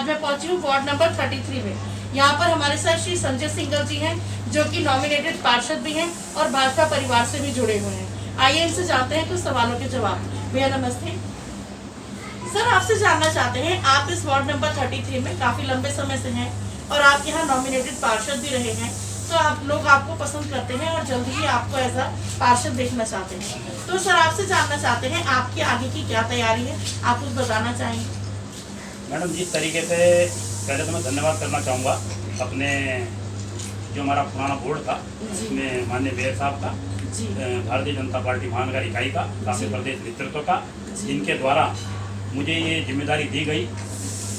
मैं पहुंची हूँ वार्ड नंबर 33 में। यहाँ पर हमारे साथ श्री संजय सिंघल जी हैं, जो कि नॉमिनेटेड पार्षद भी हैं और भाजपा परिवार से भी जुड़े हुए हैं। आइए इनसे जानते हैं कुछ सवालों के जवाब। भैया नमस्ते। सर, आपसे जानना चाहते हैं, आप इस वार्ड नंबर 33 में काफी लंबे समय से हैं और आप यहाँ नॉमिनेटेड पार्षद भी रहे हैं, तो आप लोग आपको पसंद करते हैं और जल्दी ही आपको ऐसा पार्षद देखना चाहते हैं। तो सर, आपसे जानना चाहते हैं आपकी आगे की क्या तैयारी है, आप कुछ बताना चाहेंगे? मैडम, जिस तरीके से पहले तो मैं धन्यवाद करना चाहूँगा अपने जो हमारा पुराना बोर्ड था, उसमें माननीय मेयर साहब का, भारतीय जनता पार्टी महानगर इकाई का, काफी प्रदेश नेतृत्व का, जिनके द्वारा मुझे ये जिम्मेदारी दी गई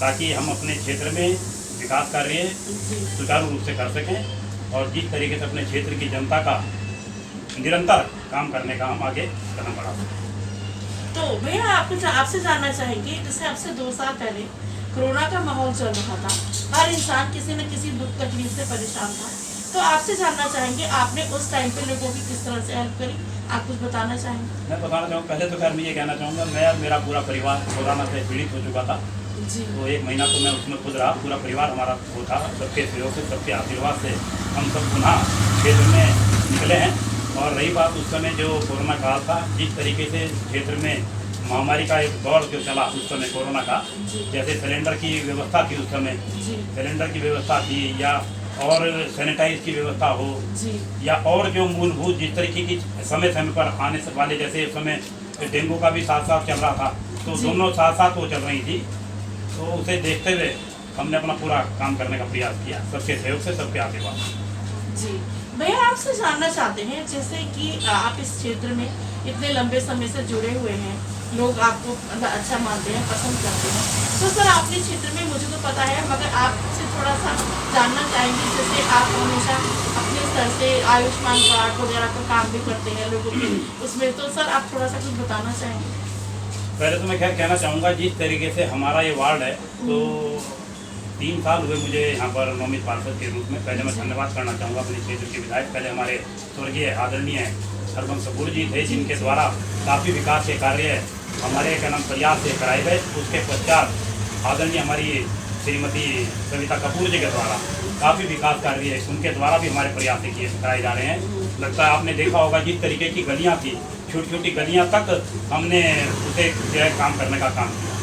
ताकि हम अपने क्षेत्र में विकास कार्य सुचारू रूप से कर सकें और जिस तरीके से अपने क्षेत्र की जनता का निरंतर काम करने का हम आगे कदम बढ़ा सकें। तो भैया आपसे जानना चाहेंगे, जैसे आपसे 2 साल पहले कोरोना का माहौल चल रहा था, हर इंसान किसी न किसी दुख तकलीफ से परेशान था, तो आपसे जानना चाहेंगे आपने उस टाइम पे लोगों की किस तरह से हेल्प करी, आप कुछ बताना चाहेंगे? मैं बताना चाहूँगा, पहले तो खैर मैं ये कहना चाहूँगा, मैं और मेरा पूरा परिवार कोरोना से पीड़ित हो चुका था जी। तो 1 महीना तो मैं उसमें खुद रहा, पूरा परिवार हमारा वो था। सबके सहयोग से, सबके आशीर्वाद से हम सब पुनः क्षेत्र में निकले हैं। और रही बात उस समय जो कोरोना काल था, जिस तरीके से क्षेत्र में महामारी का एक दौर जो चला उस समय कोरोना का, जैसे सिलेंडर की व्यवस्था थी उस समय, सिलेंडर की व्यवस्था थी या और सैनिटाइज की व्यवस्था हो या और जो मूलभूत जिस तरीके की समय समय पर आने से वाले, जैसे उस समय डेंगू का भी साथ साथ चल रहा था, तो दोनों साथ साथ वो चल रही थी, तो उसे देखते हुए हमने अपना पूरा काम करने का प्रयास किया, सबके सहयोग से, सबके आशीर्वाद जी। भैया आपसे जानना चाहते हैं, जैसे कि आप इस क्षेत्र में इतने लंबे समय से जुड़े हुए हैं, लोग आपको अच्छा मानते हैं, पसंद करते हैं, तो सर आपके क्षेत्र में मुझे तो पता है, मगर आपसे थोड़ा सा जानना चाहेंगे, जैसे आप हमेशा अपने स्तर से आयुष्मान कार्ड वगैरह का काम भी करते हैं लोगों के उसमें, तो सर आप थोड़ा सा कुछ बताना चाहेंगे? पहले तो मैं खैर कहना चाहूँगा, जिस तरीके से हमारा ये वार्ड है, तो 3 साल हुए मुझे यहाँ पर नौमित पार्षद के रूप में। पहले मैं धन्यवाद करना चाहूँगा अपने क्षेत्र के विधायक, पहले हमारे स्वर्गीय आदरणीय हरबंश कपूर जी थे, जिनके द्वारा काफ़ी विकास के कार्य हमारे प्रयास से कराए गए। उसके पश्चात आदरणीय हमारी श्रीमती सविता कपूर जी के द्वारा काफ़ी विकास कार्य उनके द्वारा भी हमारे प्रयास किए कराए जा रहे हैं। लगता है आपने देखा होगा, जिस तरीके की गलियाँ थी, छोटी छोटी गलियाँ तक हमने उसे जो है काम करने का काम किया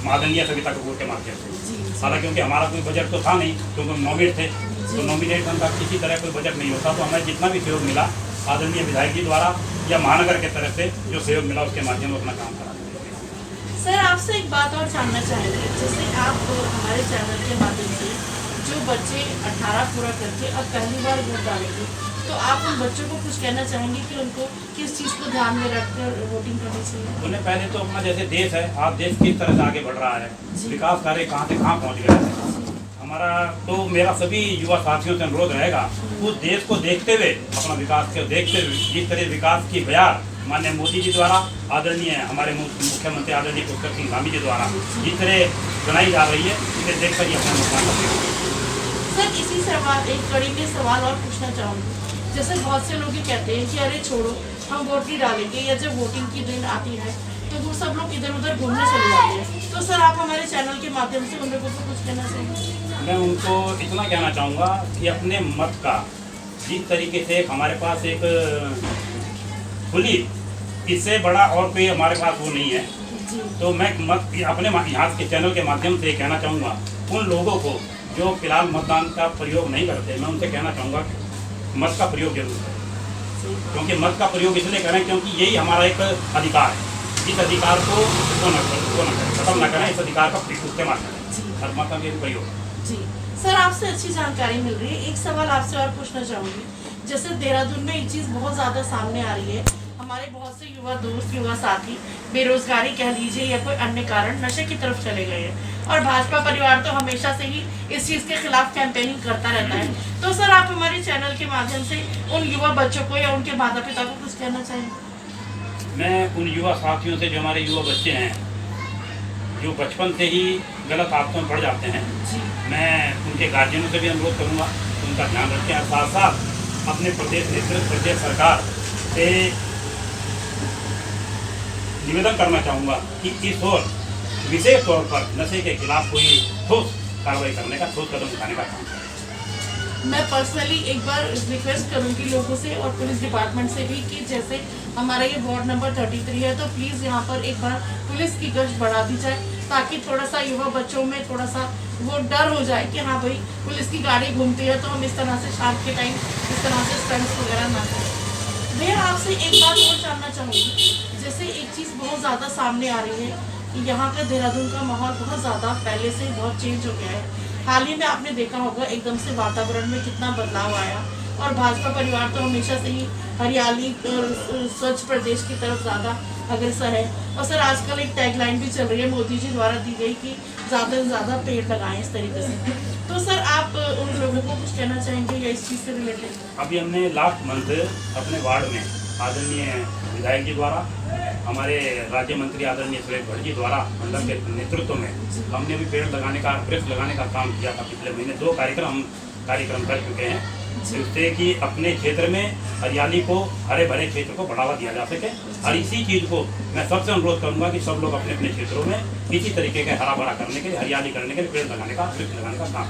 आदरणीय सविता कपूर के माध्यम से। हालांकि क्योंकि हमारा कोई बजट तो था नहीं, क्योंकि हम नॉमिनेट थे, तो नॉमिनेट का किसी तरह कोई बजट नहीं होता, तो हमें जितना भी सहयोग मिला आदरणीय विधायक जी द्वारा या महानगर के तरफ से जो सहयोग मिला, उसके माध्यम से अपना काम करा। सर, आपसे एक बात और जानना चाहेंगे, जैसे आप हमारे चैनल के माध्यम से जो बच्चे 18 पूरा करके अब पहली बार वोट डालेंगे, तो आप उन बच्चों को कुछ कहना चाहेंगे कि उनको किस चीज़ को ध्यान में रखकर वोटिंग करनी चाहिए? उन्हें पहले तो अपना जैसे देश है, आज देश किस तरह से आगे बढ़ रहा है, विकास कार्य कहाँ से कहाँ पहुँच गया है हमारा, तो मेरा सभी युवा साथियों से अनुरोध रहेगा, उस देश को देखते हुए, अपना विकास को देखते हुए, जिस तरह विकास की बयार माननीय मोदी जी द्वारा, आदरणीय हमारे मुख्यमंत्री आदरणीय पुष्कर सिंह धामी जी द्वारा जिस तरह बनाई जा रही है, उसे देखकर ही अपना नुकसान करेगा। सर, इसी सवाल एक कड़ी में सवाल और पूछना चाहूँगी, जैसे बहुत से लोग ये कहते हैं कि अरे छोड़ो, हम वोट नहीं डालेंगे, या जब वोटिंग की दिन आती है तो वो सब लोग इधर उधर घूमने चले जाते हैं, तो सर आप हमारे चैनल के माध्यम से उन लोगों को कुछ कहना चाहेंगे? मैं उनको इतना कहना चाहूँगा कि अपने मत का, जिस तरीके से हमारे पास एक खुली, इससे बड़ा और कोई हमारे पास वो नहीं है, तो मैं मत अपने यहाँ के चैनल के माध्यम से कहना चाहूँगा उन लोगों को जो फिलहाल मतदान का प्रयोग नहीं करते, मैं उनसे कहना चाहूँगा मत का प्रयोग जरूर करें, क्योंकि मत का प्रयोग इसलिए करें क्योंकि यही हमारा एक अधिकार है। इस अधिकार को खत्म न करें, इस अधिकार का इस्तेमाल करें, हर मत के प्रयोग। जी सर, आपसे अच्छी जानकारी मिल रही है। एक सवाल आपसे और पूछना चाहूँगी, जैसे देहरादून में एक चीज़ बहुत ज़्यादा सामने आ रही है, हमारे बहुत से युवा दोस्त, युवा साथी बेरोजगारी कह लीजिए या कोई अन्य कारण नशे की तरफ चले गए हैं, और भाजपा परिवार तो हमेशा से ही इस चीज़ के खिलाफ कैंपेनिंग करता रहता है, तो सर आप हमारे चैनल के माध्यम से उन युवा बच्चों को या उनके माता पिता को कुछ कहना चाहेंगे? मैं उन युवा साथियों से, जो हमारे युवा बच्चे हैं, जो बचपन से ही गलत आदतों में पड़ जाते हैं, मैं उनके गार्जियनों से भी अनुरोध करूँगा कि उनका ध्यान रखें, और साथ साथ अपने प्रदेश नेतृत्व, प्रदेश सरकार से निवेदन करना चाहूँगा कि इस ओर विशेष तौर पर नशे के खिलाफ कोई ठोस कार्रवाई करने का, ठोस कदम उठाने का काम करें। मैं पर्सनली एक बार रिक्वेस्ट करूंगी लोगों से और पुलिस डिपार्टमेंट से भी कि जैसे हमारा ये वार्ड नंबर 33 है, तो प्लीज़ यहाँ पर एक बार पुलिस की गश्त बढ़ा दी जाए, ताकि थोड़ा सा युवा बच्चों में थोड़ा सा वो डर हो जाए कि हाँ भाई पुलिस की गाड़ी घूमती है, तो हम इस तरह से शाम के टाइम इस तरह से स्टंट्स वगैरह ना करें। भैया आपसे एक बात और जानना चाहूँगी, जैसे एक चीज़ बहुत ज़्यादा सामने आ रही है कि यहाँ का देहरादून का माहौल बहुत ज़्यादा पहले से बहुत चेंज हो गया है। हाल ही में आपने देखा होगा एकदम से वातावरण में कितना बदलाव आया, और भाजपा परिवार तो हमेशा से ही हरियाली और स्वच्छ प्रदेश की तरफ ज़्यादा अग्रसर है। और सर आजकल एक टैगलाइन भी चल रही है मोदी जी द्वारा दी गई कि ज़्यादा से ज़्यादा पेड़ लगाएं इस तरीके से। तो सर आप उन लोगों को कुछ कहना चाहेंगे या इस चीज़ से रिलेटेड? अभी हमने लास्ट मंथ अपने वार्ड में आदरणीय विधायक जी द्वारा, हमारे राज्य मंत्री आदरणीय सुरेश भट्ट जी द्वारा मंडल के नेतृत्व में हमने भी पेड़ लगाने का, वृक्ष लगाने का काम किया था। पिछले महीने 2 कार्यक्रम कर चुके हैं, जिससे कि अपने क्षेत्र में हरियाली को, हरे भरे क्षेत्र को बढ़ावा दिया जा सके। और इसी चीज़ को मैं सबसे अनुरोध करूंगा कि सब लोग अपने अपने क्षेत्रों में इसी तरीके के हरा भरा करने के लिए, हरियाली करने के लिए पेड़ लगाने का, वृक्ष लगाने का काम।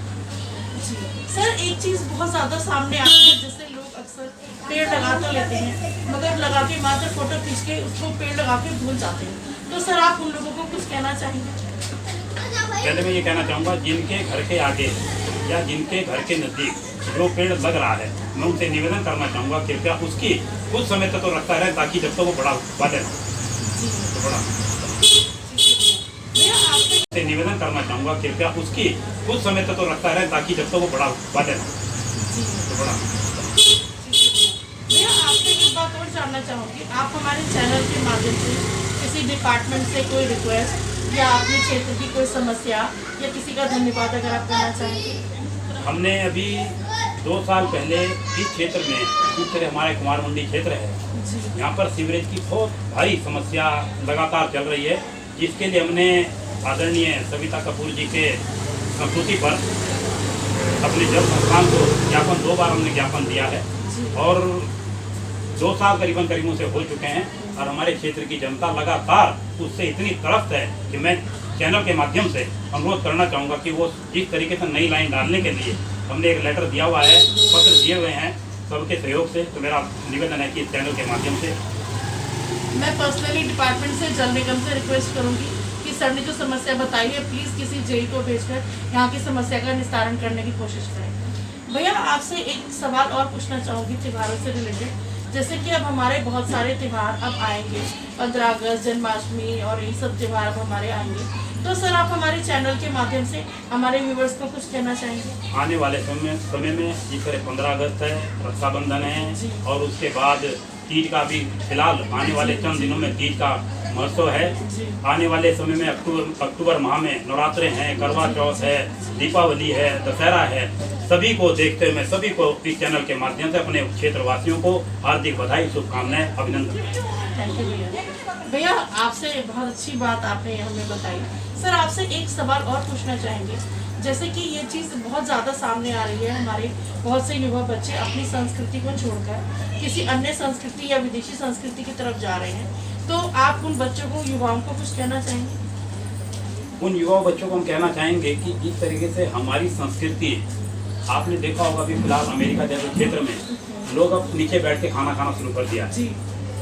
सर एक चीज़ बहुत ज़्यादा सामने आती है, जैसे लोग अक्सर पेड़ लगा तो लेते हैं मगर लगा के मात्र फोटो खींच के उसको पेड़ लगा के भूल जाते हैं। तो सर आप उन लोगों को कुछ कहना चाहेंगे? पहले मैं ये कहना चाहूँगा, जिनके घर के आगे या जिनके घर के नज़दीक जो पेड़ लग रहा है, मैं उनसे निवेदन करना चाहूँगा कृपया उसकी कुछ समय तक तो रखता रहे, ताकि जब तक वो बड़ा वादे तो बड़ा से निवेदन करना चाहूँगा कृपया उसकी कुछ समय तक तो रखता रहे, ताकि जब तक वो बड़ा वादे तो बड़ा। भैया आपसे एक बात और जानना चाहूँगी, आप हमारे चैनल के माध्यम से किसी डिपार्टमेंट से कोई रिक्वेस्ट या अपने क्षेत्र की कोई समस्या या किसी का धन्यवाद अगर आप करना चाहेंगे? हमने अभी 2 साल पहले इस क्षेत्र में, जिस तरह हमारे कुमार मंडी क्षेत्र है, यहाँ पर सीवरेज की बहुत भारी समस्या लगातार चल रही है, जिसके लिए हमने आदरणीय सविता कपूर जी के संस्तुति पर अपने जल संस्थान को ज्ञापन 2 बार हमने ज्ञापन दिया है, और 2 साल करीबन से हो चुके हैं। और हमारे क्षेत्र की जनता लगातार उससे इतनी तरफ्त है कि मैं चैनल के माध्यम से अनुरोध करना चाहूँगा कि वो जिस तरीके से नई लाइन डालने के लिए हमने एक लेटर दिया हुआ है, पत्र दिए हुए हैं सबके सहयोग से, तो मेरा निवेदन है कि इस चैनल के माध्यम से मैं पर्सनली डिपार्टमेंट से, जल निगम से रिक्वेस्ट करूँगी कि सर ने जो समस्या बताई है प्लीज़ किसी जेई को भेजकर यहाँ की समस्या का निस्तारण करने की कोशिश करें। भैया आपसे एक सवाल और पूछना चाहूँगी त्योहारों से रिलेटेड, जैसे कि अब हमारे बहुत सारे त्यौहार अब आएंगे, 15 अगस्त, जन्माष्टमी और ये सब त्यौहार अब हमारे आएंगे, तो सर आप हमारे चैनल के माध्यम से हमारे व्यूवर्स को कुछ कहना चाहेंगे? आने वाले समय में जिस तरह 15 अगस्त है, रक्षाबंधन है, और उसके बाद तीज का भी फिलहाल आने वाले चंद दिनों में तीज का महोत्सव है। आने वाले समय में अक्टूबर माह में नवरात्रे हैं, करवा चौथ है, दीपावली है, दशहरा है। सभी को देखते हुए सभी को इस चैनल के माध्यम से अपने क्षेत्रवासियों को हार्दिक बधाई, शुभकामनाएं, अभिनंदन। थैंक यू भैया। भैया आपसे बहुत अच्छी बात आपने हमें बताई। सर आपसे एक सवाल और पूछना चाहेंगे, जैसे कि ये चीज़ बहुत ज़्यादा सामने आ रही है, हमारे बहुत से युवा बच्चे अपनी संस्कृति को छोड़कर किसी अन्य संस्कृति या विदेशी संस्कृति की तरफ जा रहे हैं, तो आप उन बच्चों को, युवाओं को कुछ कहना चाहेंगे? उन युवा बच्चों को हम कहना चाहेंगे कि जिस तरीके से हमारी संस्कृति, आपने देखा होगा अभी फिलहाल अमेरिका जैसे क्षेत्र में लोग अब नीचे बैठ के खाना खाना शुरू कर दिया है,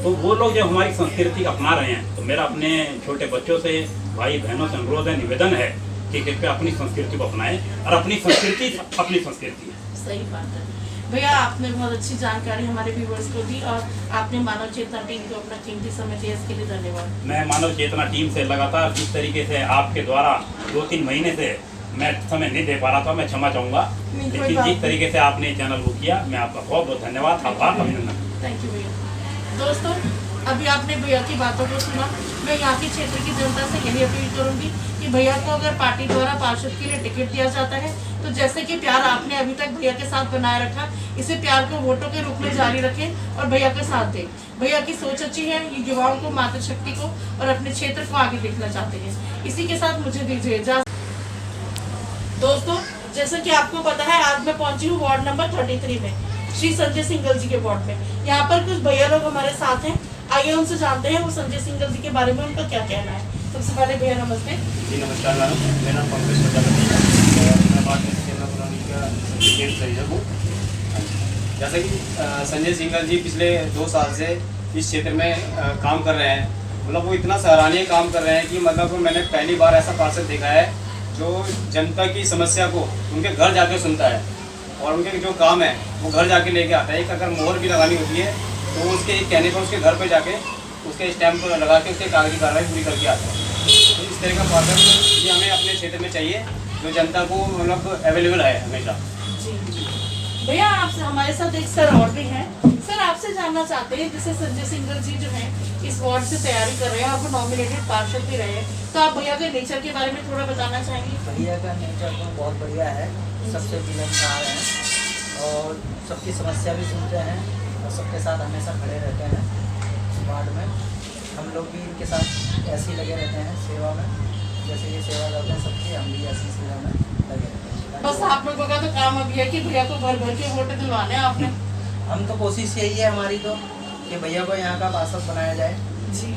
तो वो लोग जब हमारी संस्कृति अपना रहे हैं, तो मेरा अपने छोटे बच्चों से, भाई बहनों से अनुरोध है, निवेदन है कि कृपया अपनी संस्कृति को अपनाएं, और अपनी संस्कृति है। सही बात है भैया, आपने बहुत अच्छी जानकारी हमारे व्यूवर्स को दी, और आपने मानव चेतना टीम को अपना कीमती समय दिया, इसके लिए धन्यवाद। मैं मानव चेतना टीम से लगातार जिस तरीके से आपके द्वारा 2-3 महीने से मैं समय नहीं दे पा रहा था, मैं क्षमा चाहूँगा, लेकिन जिस तरीके से आपने चैनल को किया, मैं आपका बहुत बहुत धन्यवाद, आभार, अभिनंदन। थैंक यू भैया। दोस्तों अभी आपने भैया की बातों को सुना, मैं यहाँ के क्षेत्र की जनता से यही अपील करूँगी कि भैया को अगर पार्टी द्वारा पार्षद के लिए टिकट दिया जाता है, तो जैसे कि प्यार आपने अभी तक भैया के साथ बनाए रखा, इसे प्यार को वोटों के रूप में जारी रखें और भैया का साथ दें। भैया की सोच अच्छी है, ये युवाओं को, मातृशक्ति को और अपने क्षेत्र को आगे देखना चाहते हैं। इसी के साथ मुझे दीजिए इजाजत। दोस्तों जैसे कि आपको पता है, आज मैं पहुंची हूँ वार्ड नंबर 33 में, श्री संजय सिंगल जी के वार्ड में। यहाँ पर कुछ भैया लोग हमारे साथ हैं, आइए उनसे जानते हैं वो संजय सिंगल जी के बारे में उनका क्या कहना है। सबसे पहले भैया नमस्ते। जी नमस्कार मैडम, मेरा नाम पंकज प्रजापति है और मैं बात केरला कॉलोनी का गेट संयोजक हूँ। जैसा कि संजय सिंघल जी पिछले 2 साल से इस क्षेत्र में काम कर रहे हैं। मतलब वो इतना सराहनीय काम कर रहे हैं कि मतलब मैंने पहली बार ऐसा पार्षद देखा है जो जनता की समस्या को उनके घर जाके सुनता है और उनके जो काम है वो घर जाके लेके आता है। एक अगर मोहर भी लगानी होती है तो उसके एक कहने पर उसके घर पे जाके उसके स्टैम्प लगा के उसके कागजी कार्रवाई पूरी करके आता है। तो इस तरह का पार्षद ये हमें अपने क्षेत्र में चाहिए जो जनता को मतलब अवेलेबल है हमेशा। जी भैया, आपसे हमारे साथ एक सर और भी हैं। सर आपसे जानना चाहते हैं, जैसे संजय सिंघल जी जो हैं इस वार्ड से तैयारी कर रहे हैं और वो नॉमिनेटेड पार्षद भी रहे हैं, तो आप भैया के नेचर के बारे में थोड़ा बताना चाहेंगे? भैया का नेचर तो बहुत बढ़िया है, सबसे मिलनसार हैं और सबकी समस्या भी सुनते हैं और सबके साथ हमेशा खड़े रहते हैं। वार्ड में हम लोग भी इनके साथ ऐसे ही लगे रहते हैं सेवा में, जैसे ये सेवा करते हैं सबकी, हम भी ऐसी सेवा में लगे रहते हैं। बस आप लोगों का तो काम अभी है कि भैया को भर भर के वोट दिलवाने हैं आपने। हम तो कोशिश यही है हमारी तो कि भैया को यहाँ का पार्षद बनाया जाए। जी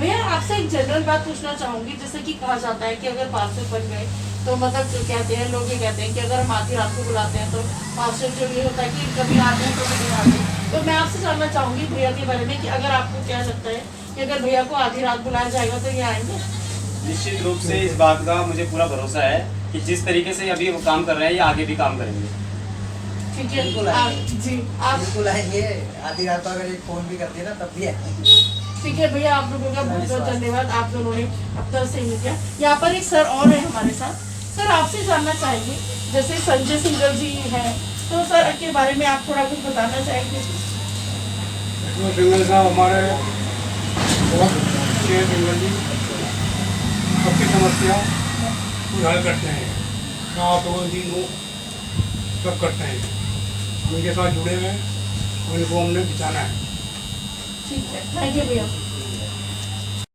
भैया, आपसे एक जनरल बात पूछना चाहूंगी, जैसे कि कहा जाता है कि अगर पार्षद बन गए तो मतलब जो कहते हैं लोग ये कहते हैं कि अगर हम आधी रात को बुलाते हैं तो पार्षद जो ये होता है कि कभी आते हैं तो कभी आते हैं। तो मैं आपसे जानना चाहूंगी भैया के बारे में कि अगर आपको क्या लगता है कि अगर भैया को आधी रात बुलाया जाएगा तो ये आएंगे? निश्चित रूप से इस बात का मुझे पूरा भरोसा है कि जिस तरीके से अभी वो काम कर रहे हैं ये आगे भी काम करेंगे। ठीक है बिल्कुल आएंगे। जी आप बिल्कुल आएंगे, आधी रात को अगर एक फ़ोन भी करती है ना तब भी आएंगे। ठीक है भैया, आप लोगों का बहुत बहुत धन्यवाद, आप दोनों ने अब तक सही किया। यहाँ पर एक सर और है हमारे साथ। सर आपसे जानना चाहेंगे, जैसे संजय सिंघल जी हैं तो सर के बारे में आप थोड़ा कुछ बताना चाहेंगे? सिंघल साहब हमारे बहुत अच्छे सिंघल जी सबकी समस्या को हल करते हैं, रात हो दिन हो सब करते हैं। हम इनके साथ जुड़े हुए हैं, उनको हमने बचाना है। ठीक है, थैंक यू भैया।